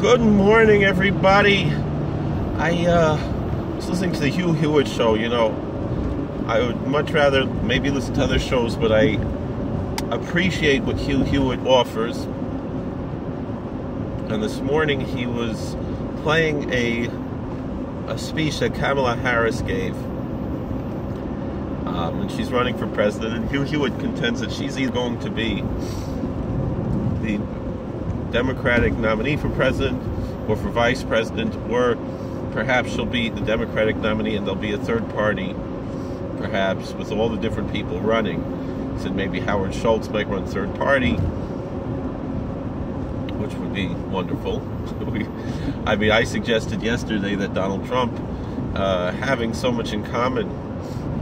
Good morning, everybody. I was listening to the Hugh Hewitt show. You know, I would much rather maybe listen to other shows, but I appreciate what Hugh Hewitt offers. And this morning he was playing a speech that Kamala Harris gave. And she's running for president, and Hugh Hewitt contends that she's either going to be the Democratic nominee for president or for vice president, or perhaps she'll be the Democratic nominee and there'll be a third party, perhaps, with all the different people running. He said maybe Howard Schultz might run third party, which would be wonderful. I suggested yesterday that Donald Trump, having so much in common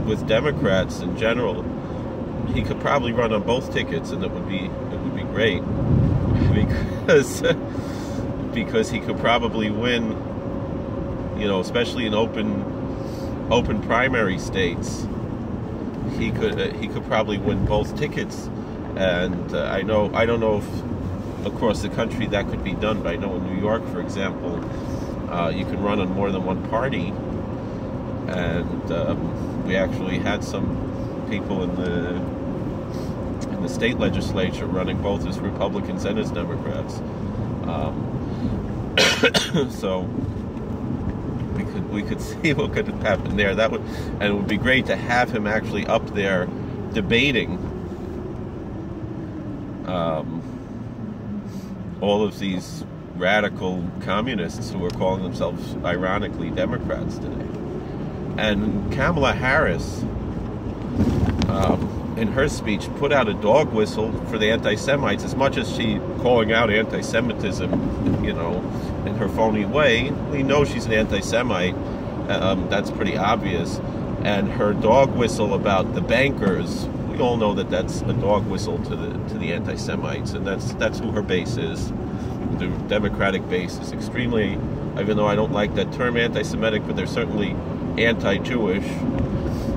with Democrats in general, he could probably run on both tickets, and it would be great, because he could probably win, you know, especially in open primary states. He could probably win both tickets, and I don't know if across the country that could be done, but I know in New York, for example, you can run on more than one party, and we actually had some people in the state legislature running both as Republicans and as Democrats. So we could see what could happen there. And it would be great to have him actually up there debating all of these radical communists who are calling themselves, ironically, Democrats today. And Kamala Harris, in her speech, put out a dog whistle for the anti-Semites. As much as she calling out anti-Semitism, you know, in her phony way, we know she's an anti-Semite. That's pretty obvious. And her dog whistle about the bankers, we all know that that's a dog whistle to the anti-Semites, and that's who her base is. The Democratic base is extremely, even though I don't like that term anti-Semitic, but they're certainly anti-Jewish.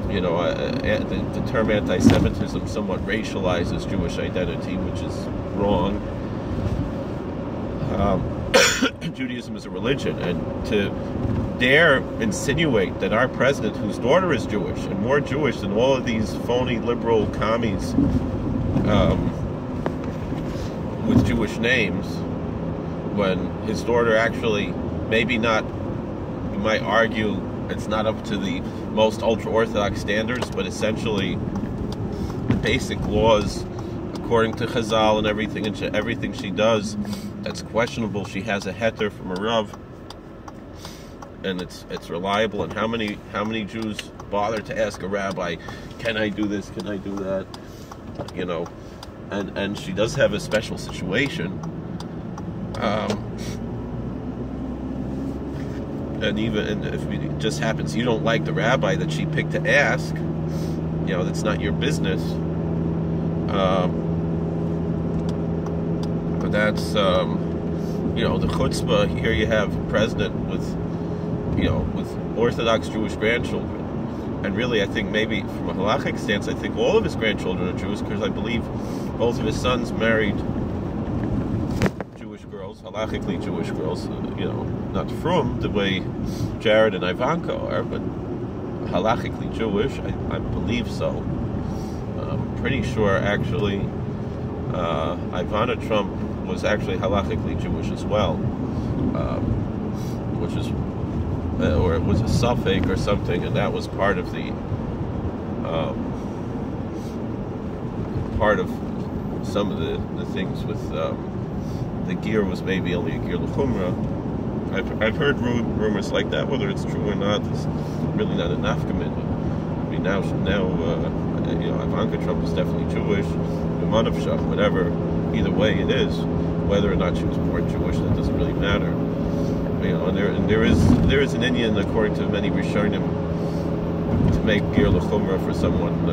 You know, the term anti-Semitism somewhat racializes Jewish identity, which is wrong. Judaism is a religion, and to dare insinuate that our president, whose daughter is Jewish, and more Jewish than all of these phony liberal commies with Jewish names, when his daughter actually, maybe not, you might argue, it's not up to the most ultra-Orthodox standards, but essentially the basic laws, according to Chazal and everything she does, that's questionable. She has a heter from a Rav, and it's reliable. And how many Jews bother to ask a rabbi, can I do this, can I do that? You know, and she does have a special situation. And if it just happens you don't like the rabbi that she picked to ask, you know, that's not your business. But that's, you know, the chutzpah. Here you have a president with, you know, with Orthodox Jewish grandchildren. And really, I think maybe from a halachic stance, I think all of his grandchildren are Jews, because I believe both of his sons married Jewish girls, halachically Jewish girls, you know, not from the way Jared and Ivanka are, but halachically Jewish. I believe so. I'm pretty sure, actually, Ivana Trump was actually halachically Jewish as well, which is, or it was a suffix or something, and that was part of the, part of some of the things with, the gear was maybe only a gear l'chumra. I've heard rumors like that. Whether it's true or not, it's really not a nafkamin. I mean, now, you know, Ivanka Trump is definitely Jewish, whatever. Either way, it is. Whether or not she was born Jewish, that doesn't really matter. You know, and there is an Indian, according to many Rishonim, to make gear l'chumra for someone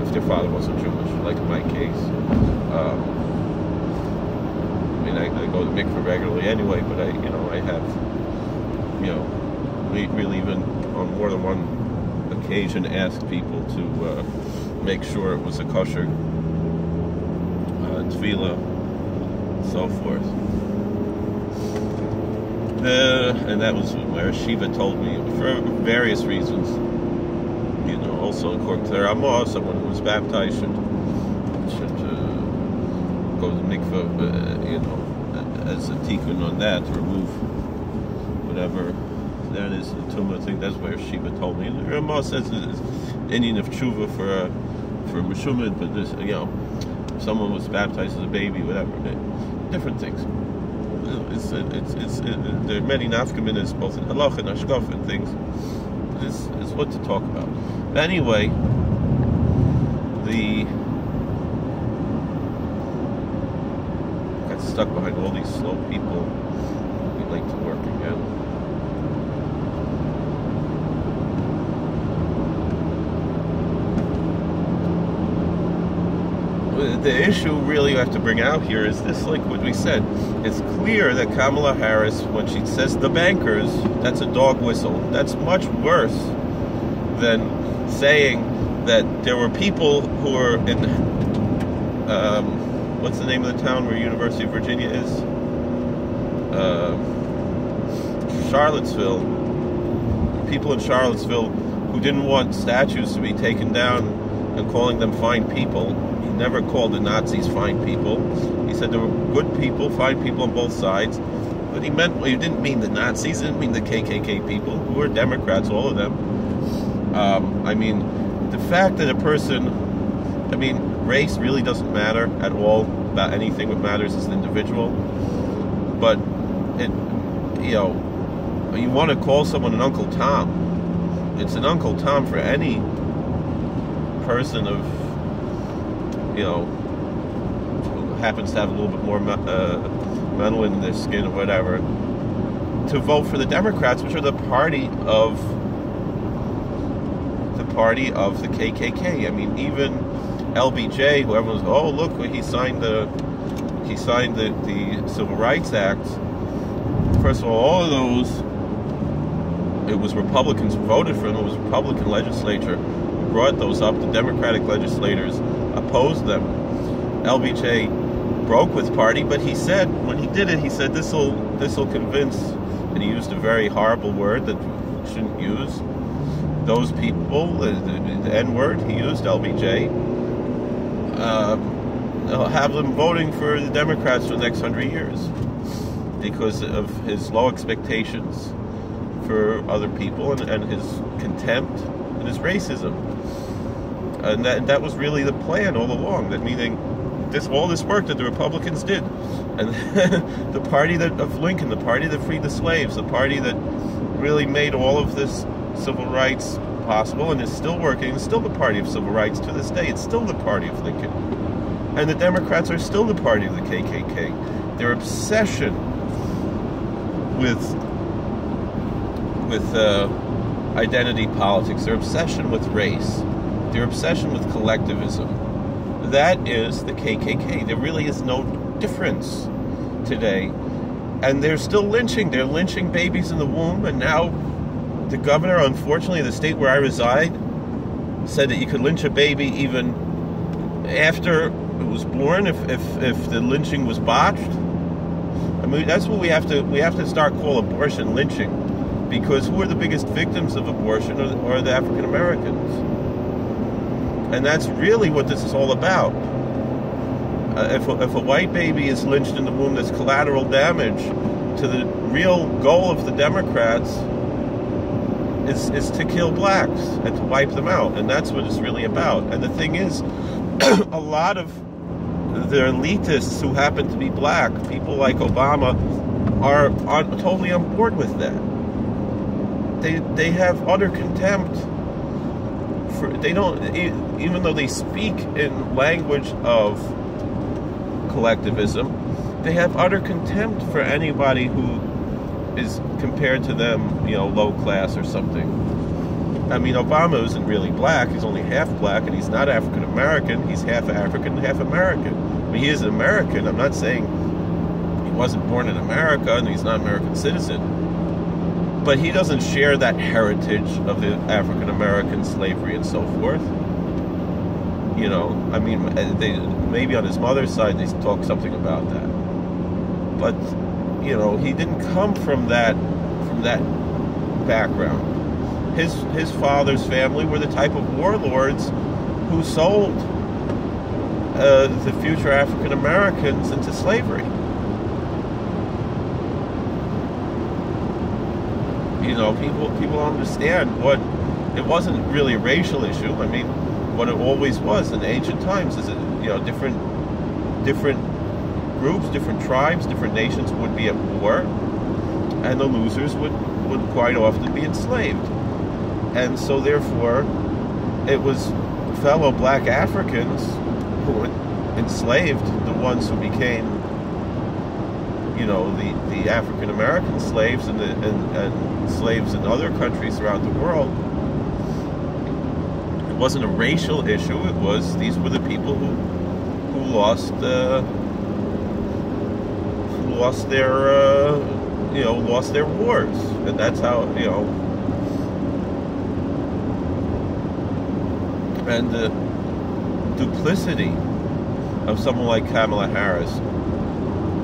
if their father wasn't Jewish, like in my case. I go to mikveh regularly anyway, but I have, you know, really even on more than one occasion asked people to make sure it was a kosher tefillah, and so forth. And that was where Shiva told me, for various reasons. You know, also according to their Amah, someone who was baptized should go to the mikveh, you know, as a tikkun on that, to remove whatever that is, the tumah thing. That's where Shiva told me. And the Ramah says it's Indian of tshuva for Meshumid, but this, you know, if someone was baptized as a baby, whatever, different things. There are many nafkaminas, both in halach and hashkaf and things. This is what to talk about. But anyway, got stuck behind all these slow people. We'd like to work again. The issue really you have to bring out here is this, like what we said. It's clear that Kamala Harris, when she says the bankers, that's a dog whistle. That's much worse than saying that there were people who were in, what's the name of the town where University of Virginia is? Charlottesville. People in Charlottesville who didn't want statues to be taken down and calling them fine people. He never called the Nazis fine people. He said there were good people, fine people on both sides. But he didn't mean the Nazis, he didn't mean the KKK people, who were Democrats, all of them. I mean, the fact that a person, I mean, race really doesn't matter at all about anything. What matters is the individual. But, you know, you want to call someone an Uncle Tom. It's an Uncle Tom for any person of, you know, who happens to have a little bit more metal in their skin or whatever, to vote for the Democrats, which are the party of the KKK. I mean, even LBJ, who everyone's, oh look, he signed the Civil Rights Act. First of all of those, it was Republicans who voted for them. It was Republican legislature who brought those up. The Democratic legislators opposed them. LBJ broke with party, but he said, when he did it, he said, this'll convince, and he used a very horrible word that we shouldn't use. Those people, the N-word, he used, LBJ, he'll have them voting for the Democrats for the next 100 years because of his low expectations for other people and his contempt and his racism. And that was really the plan all along. That meaning, all this work that the Republicans did, and the party of Lincoln, the party that freed the slaves, the party that really made all of this civil rights possible, and is still working, is still the party of civil rights to this day. It's still the party of Lincoln, and the Democrats are still the party of the KKK. Their obsession with identity politics, their obsession with race, their obsession with collectivism, that is the KKK. There really is no difference today. And they're still lynching. They're lynching babies in the womb. And now the governor, unfortunately, of the state where I reside, said that you could lynch a baby even after it was born if the lynching was botched. I mean, that's what we have to start call abortion lynching, because who are the biggest victims of abortion are the African Americans. And that's really what this is all about. If a white baby is lynched in the womb, that's collateral damage to the real goal of the Democrats is to kill blacks and to wipe them out. And that's what it's really about. And the thing is, a lot of the elitists who happen to be black, people like Obama, are totally on board with that. They have utter contempt for, they don't, even though they speak in language of collectivism, they have utter contempt for anybody who is compared to them, you know, low class or something. I mean, Obama isn't really black. He's only half black, and he's not African American. He's half African, half American. I mean, he is an American. I'm not saying he wasn't born in America and he's not an American citizen. But he doesn't share that heritage of the African American slavery and so forth. You know, I mean, maybe on his mother's side they talk something about that. But you know, he didn't come from that background. His father's family were the type of warlords who sold the future African Americans into slavery. You know, people understand what it wasn't really a racial issue. I mean, what it always was in ancient times is that, you know, different groups, different tribes, different nations would be at war, and the losers would quite often be enslaved. And so therefore, it was fellow black Africans who enslaved the ones who became, you know, the African American slaves and slaves in other countries throughout the world. It wasn't a racial issue. It was, these were the people who lost their wars, and that's how, you know. And the duplicity of someone like Kamala Harris,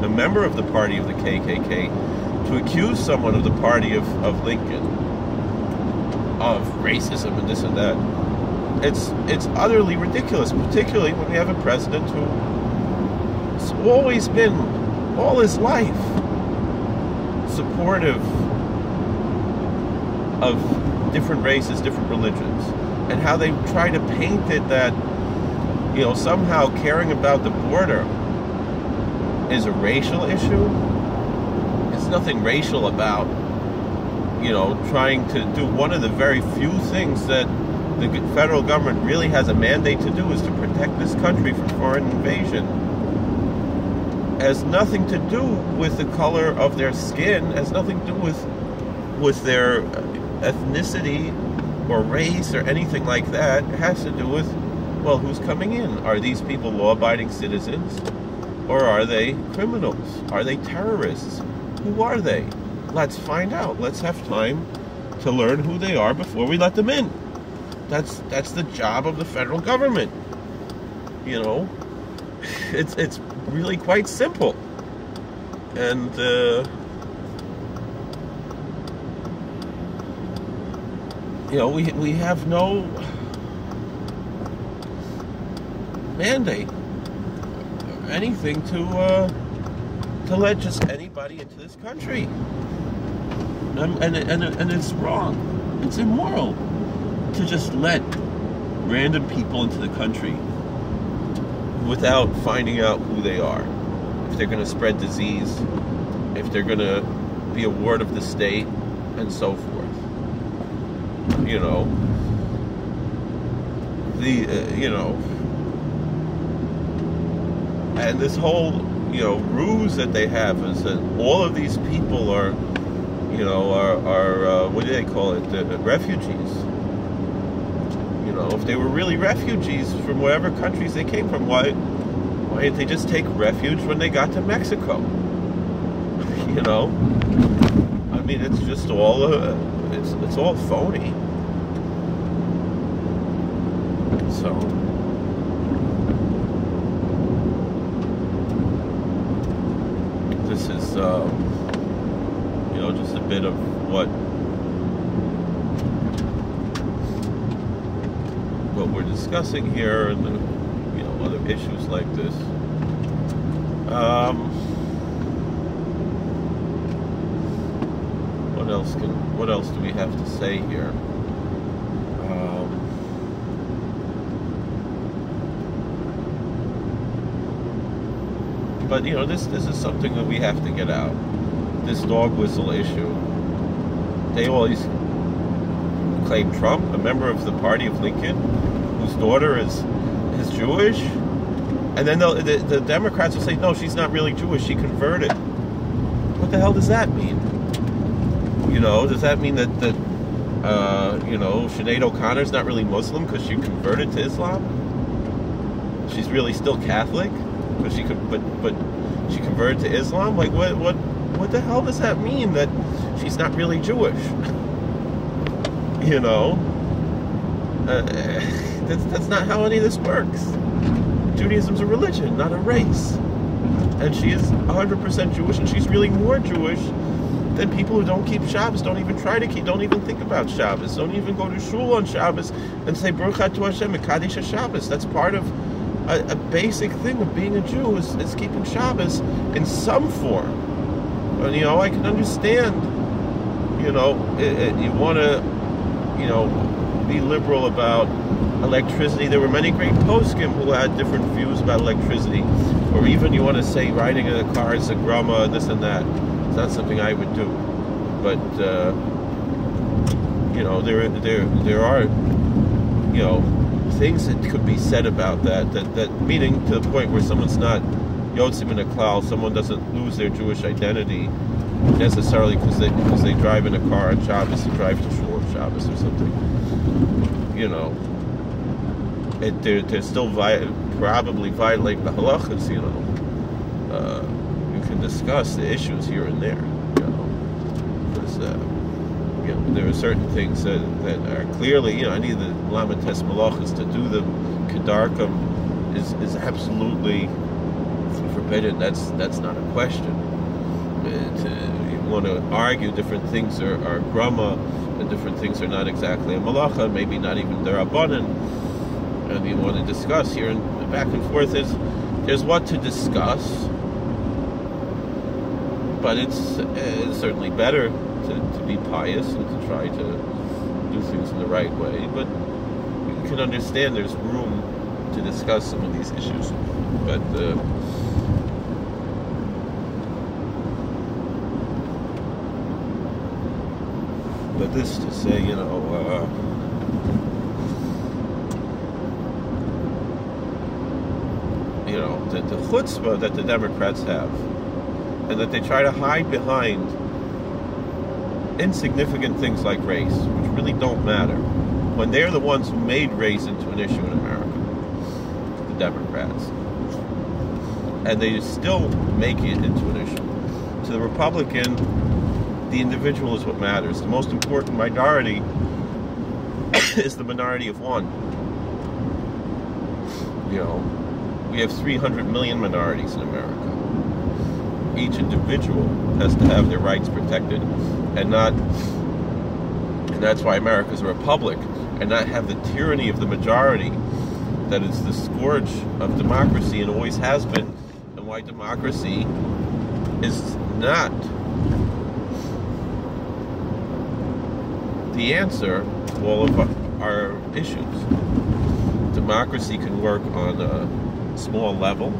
a member of the party of the KKK, to accuse someone of the party of Lincoln of racism and this and that. It's utterly ridiculous, particularly when we have a president who's always been, all his life, supportive of different races, different religions, and how they try to paint it that, you know, somehow caring about the border is a racial issue. It's nothing racial about, you know, trying to do one of the very few things that the federal government really has a mandate to do, is to protect this country from foreign invasion. It has nothing to do with the color of their skin, it has nothing to do with their ethnicity or race or anything like that. It has to do with, well, who's coming in? Are these people law-abiding citizens? Or are they criminals? Are they terrorists? Who are they? Let's find out. Let's have time to learn who they are before we let them in. That's the job of the federal government. You know, it's really quite simple. And you know, we have no mandate or anything to let just anybody into this country. And it's wrong. It's immoral to just let random people into the country without finding out who they are. If they're going to spread disease, if they're going to be a ward of the state, and so forth. You know, you know, and this whole, you know, ruse that they have is that all of these people are, you know, are what do they call it? Refugees. You know, if they were really refugees from whatever countries they came from, why didn't they just take refuge when they got to Mexico? You know, I mean, it's just all it's all phony. So, this is you know, just a bit of what we're discussing here, and the, you know, other issues like this. What else do we have to say here? But you know, this is something that we have to get out. This dog whistle issue. They always claim Trump, a member of the party of Lincoln, whose daughter is Jewish, and then the Democrats will say, no, she's not really Jewish, she converted. What the hell does that mean? You know, does that mean that you know, Sinead O'Connor's not really Muslim because she converted to Islam? She's really still Catholic, but she converted to Islam? Like, what the hell does that mean, that she's not really Jewish? You know, that's not how any of this works. Judaism's a religion, not a race. and she is 100% Jewish, and she's really more Jewish than people who don't keep Shabbos, don't even try to keep, don't even think about Shabbos, don't even go to shul on Shabbos and say Baruch Atah Hashem Mekadesh HaShabbos. That's part of a basic thing of being a Jew is keeping Shabbos in some form. And I can understand. You want to, be liberal about electricity. There were many great poskim who had different views about electricity, or even you want to say riding in a car is a grama and this and that. It's not something I would do, but there are things that could be said about that meaning to the point where someone's not yotzim in a klal, someone doesn't lose their Jewish identity necessarily because they drive in a car on Shabbos and drive to shul on Shabbos or something. They're still probably violating the halachas. You can discuss the issues here and there. Because there are certain things that are clearly, any of the lamates malachas to do them kedarkam is absolutely forbidden. That's not a question. You want to argue different things are grama and different things are not exactly a malacha, maybe not even derabanan, and you want to discuss here and back and forth. There's what to discuss, but it's certainly better to be pious and to try to do things in the right way. But you can understand there's room to discuss some of these issues, but. But this to say, the chutzpah that the Democrats have, and that they try to hide behind insignificant things like race, which really don't matter, when they're the ones who made race into an issue in America, the Democrats, and they still make it into an issue. To the Republican, the individual is what matters. The most important minority is the minority of one. We have 300 million minorities in America. Each individual has to have their rights protected, and that's why America is a republic, and not have the tyranny of the majority that is the scourge of democracy and always has been, and why democracy is not the answer to all of our issues. Democracy can work on a small level,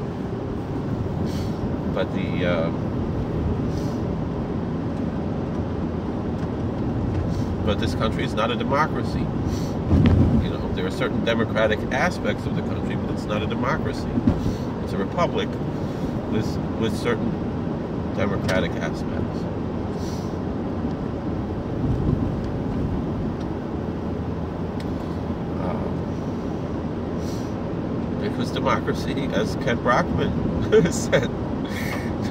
but this country is not a democracy. There are certain democratic aspects of the country, but it's not a democracy. It's a republic with certain democratic aspects. Because democracy, as Ken Brockman said,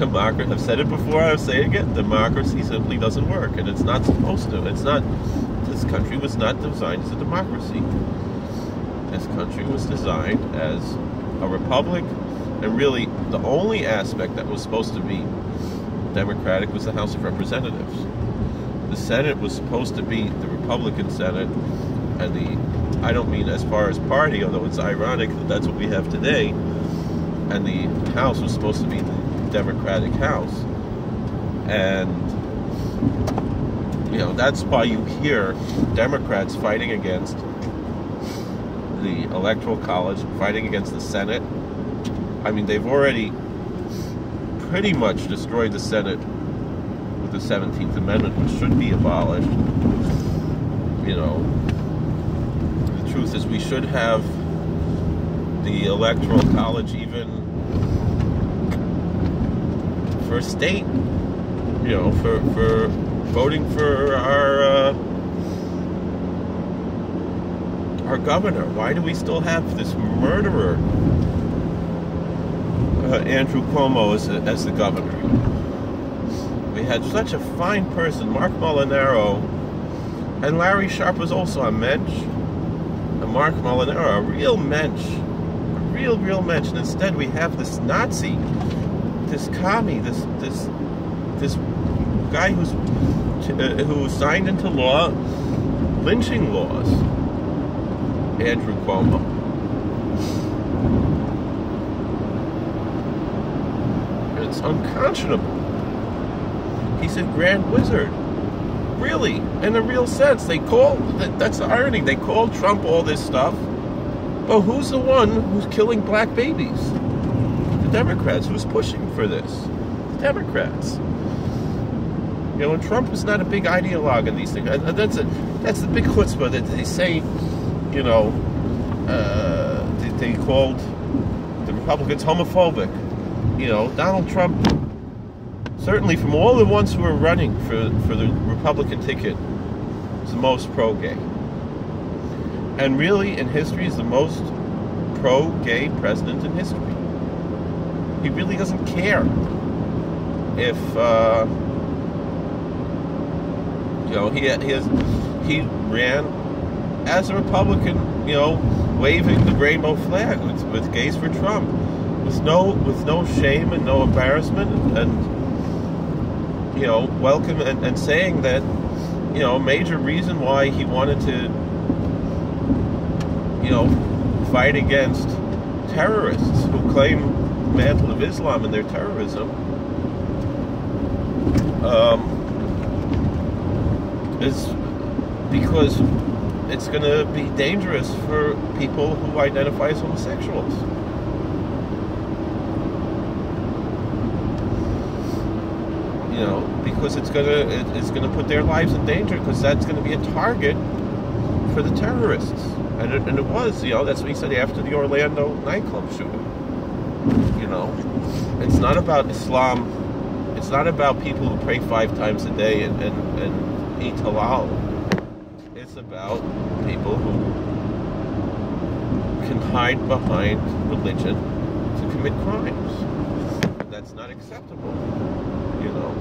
I've said it before, I'll say it again, democracy simply doesn't work, and it's not supposed to. This country was not designed as a democracy. This country was designed as a republic, and really the only aspect that was supposed to be democratic was the House of Representatives. The Senate was supposed to be the Republican Senate, and I don't mean as far as party, although it's ironic that that's what we have today, and the House was supposed to be the Democratic House. And that's why you hear Democrats fighting against the Electoral College, fighting against the Senate. I mean, they've already pretty much destroyed the Senate with the 17th Amendment, which should be abolished. The truth is we should have the Electoral College even for state, for voting for our governor. Why do we still have this murderer, Andrew Cuomo, as the governor? We had such a fine person, Mark Molinaro, and Larry Sharp was also a mensch, and Mark Molinaro, a real mensch, and instead we have this Nazi this commie, this guy who signed into law lynching laws, Andrew Cuomo. It's unconscionable. He's a grand wizard. Really, in a real sense. That's the irony. They call Trump all this stuff, but who's the one who's killing black babies? The Democrats. Who's pushing for this? The Democrats. You know, and Trump was not a big ideologue in these things. And that's the big chutzpah that they say, you know, they called the Republicans homophobic. You know, Donald Trump, certainly from all the ones who are running for the Republican ticket, is the most pro-gay. And really, in history, is the most pro-gay president in history. He really doesn't care if, you know, he ran as a Republican, you know, waving the rainbow flag with Gays for Trump, with no shame and no embarrassment, and you know, welcome and saying that, you know, a major reason why he wanted to, you know, fight against terrorists who claim the mantle of Islam in their terrorism, is because it's going to be dangerous for people who identify as homosexuals. You know, because it's gonna put their lives in danger, because that's going to be a target for the terrorists. And it was, you know, that's what he said after the Orlando nightclub shooting. You know, it's not about Islam. It's not about people who pray 5 times a day and eat halal. It's about people who can hide behind religion to commit crimes. And that's not acceptable. You know,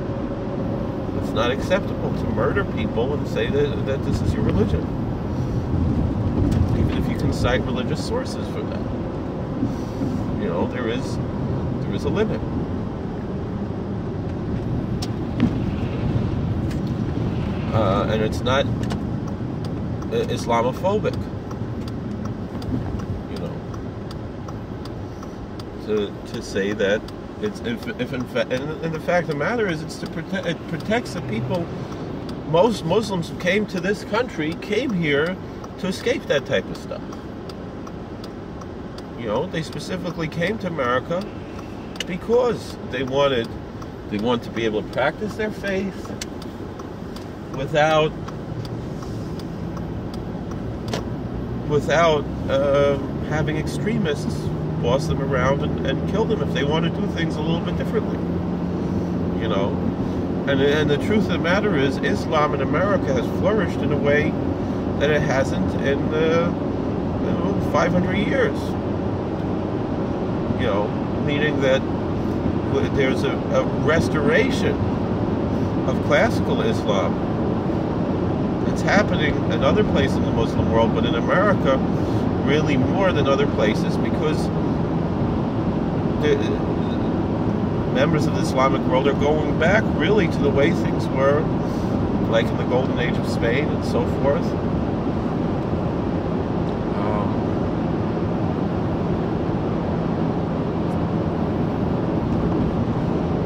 it's not acceptable to murder people and say that this is your religion, even if you can cite religious sources for that. You know, there is a limit. And it's not Islamophobic. You know, to say that. It's if in fact, and the fact of the matter is, it protects the people. Most Muslims who came to this country came here to escape that type of stuff. You know, they specifically came to America because they want to be able to practice their faith without having extremists boss them around and kill them if they want to do things a little bit differently. You know, and the truth of the matter is, Islam in America has flourished in a way that it hasn't in 500 years. You know, meaning that there's a restoration of classical Islam. It's happening in other places in the Muslim world, but in America, really more than other places, because the members of the Islamic world are going back really to the way things were, like in the golden age of Spain and so forth.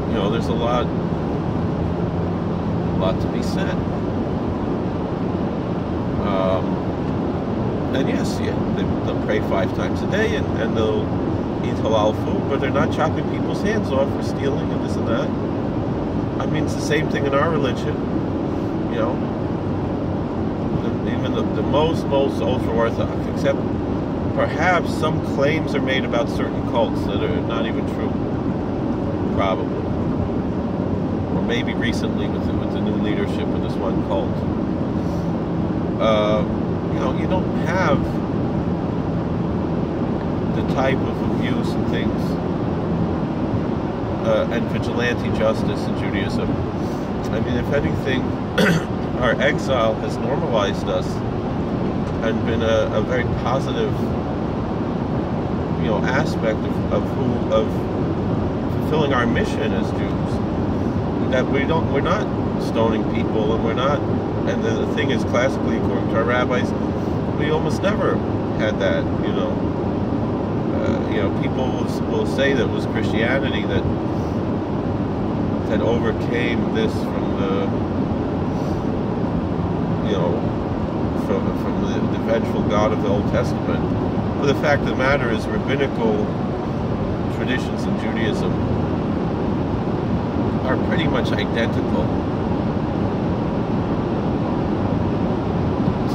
You know, there's a lot to be said. And yes, yeah, they'll pray 5 times a day and they'll eat halal food, but they're not chopping people's hands off for stealing and this and that. I mean, it's the same thing in our religion. You know, even the most ultra-Orthodox, except perhaps some claims are made about certain cults that are not even true, probably. Or maybe recently with the new leadership of this one cult. You know, you don't have the type of abuse and things and vigilante justice in Judaism. I mean, if anything, our exile has normalized us and been a very positive, you know, aspect of fulfilling our mission as Jews. That we're not stoning people, and we're not. And the thing is, classically, according to our rabbis, we almost never had that. People will say that it was Christianity that overcame this from the vengeful God of the Old Testament. But the fact of the matter is, rabbinical traditions in Judaism are pretty much identical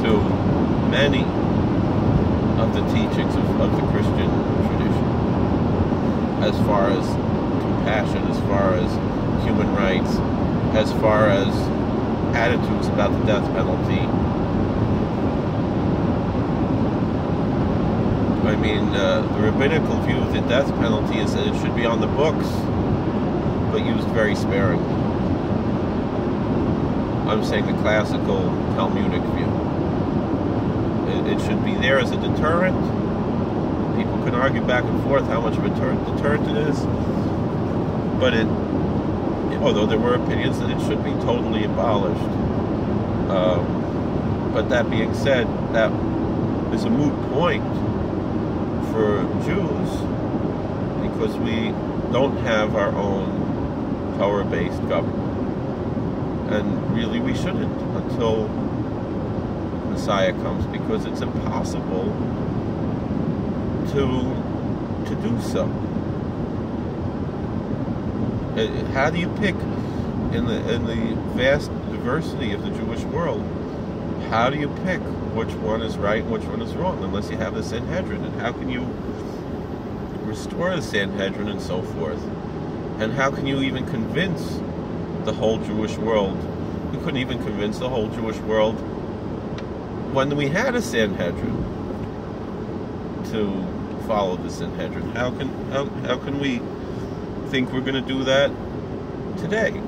to many of the teachings of the Christian tradition, as far as compassion, as far as human rights, as far as attitudes about the death penalty. I mean, the rabbinical view of the death penalty is that it should be on the books, but used very sparingly. I'm saying the classical Talmudic view. It should be there as a deterrent. People can argue back and forth how much of a deterrent it is, but although there were opinions that it should be totally abolished. But that being said, that is a moot point for Jews, because we don't have our own Torah-based government, and really we shouldn't until Messiah comes, because it's impossible to do so. How do you pick in the vast diversity of the Jewish world? How do you pick which one is right and which one is wrong, unless you have the Sanhedrin? And how can you restore the Sanhedrin and so forth? And how can you even convince the whole Jewish world? We couldn't even convince the whole Jewish world when we had a Sanhedrin to follow the Sanhedrin. How can we think we're going to do that today?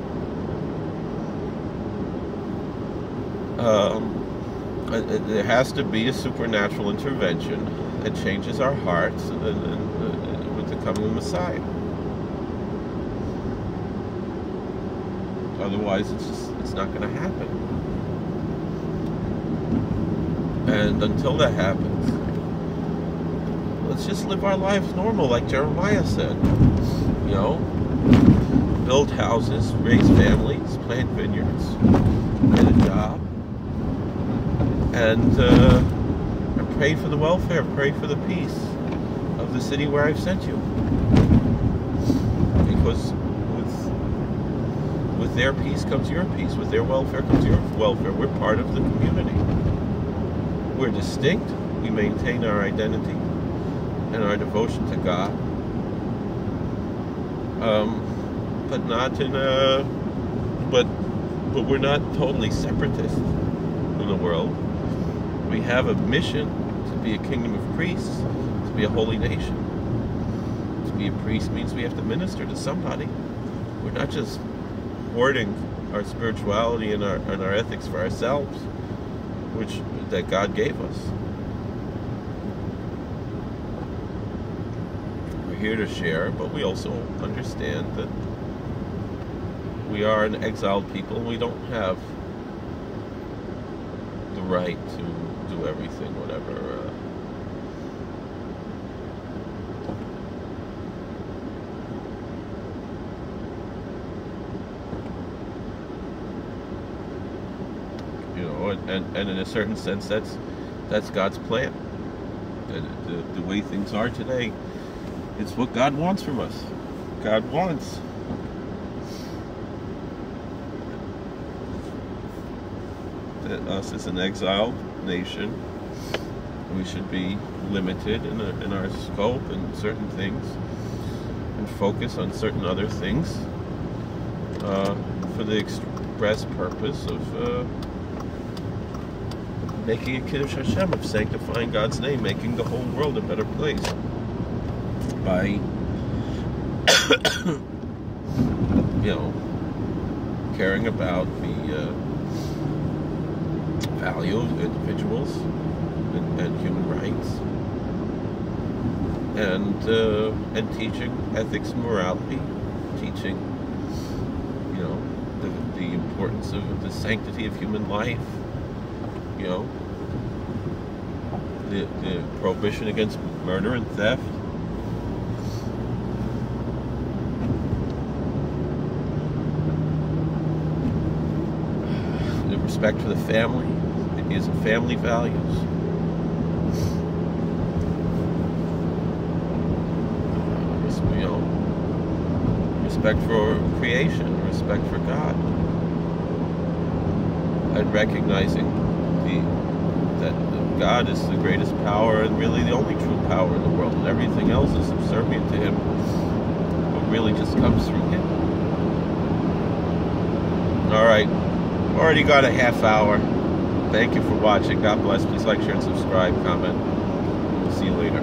There has to be a supernatural intervention that changes our hearts and with the coming of Messiah. Otherwise, it's not going to happen. And until that happens, let's just live our lives normal, like Jeremiah said. Build houses, raise families, plant vineyards, get a job, and pray for the welfare, pray for the peace of the city where I've sent you. Because with their peace comes your peace, with their welfare comes your welfare. We're part of the community. We're distinct. We maintain our identity and our devotion to God, but not in a. But we're not totally separatist in the world. We have a mission to be a kingdom of priests, to be a holy nation. To be a priest means we have to minister to somebody. We're not just hoarding our spirituality and our ethics for ourselves, that God gave us. We're here to share, but we also understand that we are an exiled people, and we don't have the right to do everything, whatever. And in a certain sense, that's God's plan. The way things are today, it's what God wants from us. God wants that us as an exiled nation, we should be limited in our scope and certain things, and focus on certain other things for the express purpose of making a Kiddush Hashem, of sanctifying God's name, making the whole world a better place by, caring about the value of individuals and human rights, and teaching ethics and morality teaching, you know, the importance of the sanctity of human life, you know, the prohibition against murder and theft. The respect for the family, ideas of family values. You know, respect for creation, respect for God, and recognizing that God is the greatest power and really the only true power in the world, and everything else is subservient to Him, but really just comes through Him. All right, already got a half hour. Thank you for watching. God bless. Please like, share, and subscribe. Comment. See you later.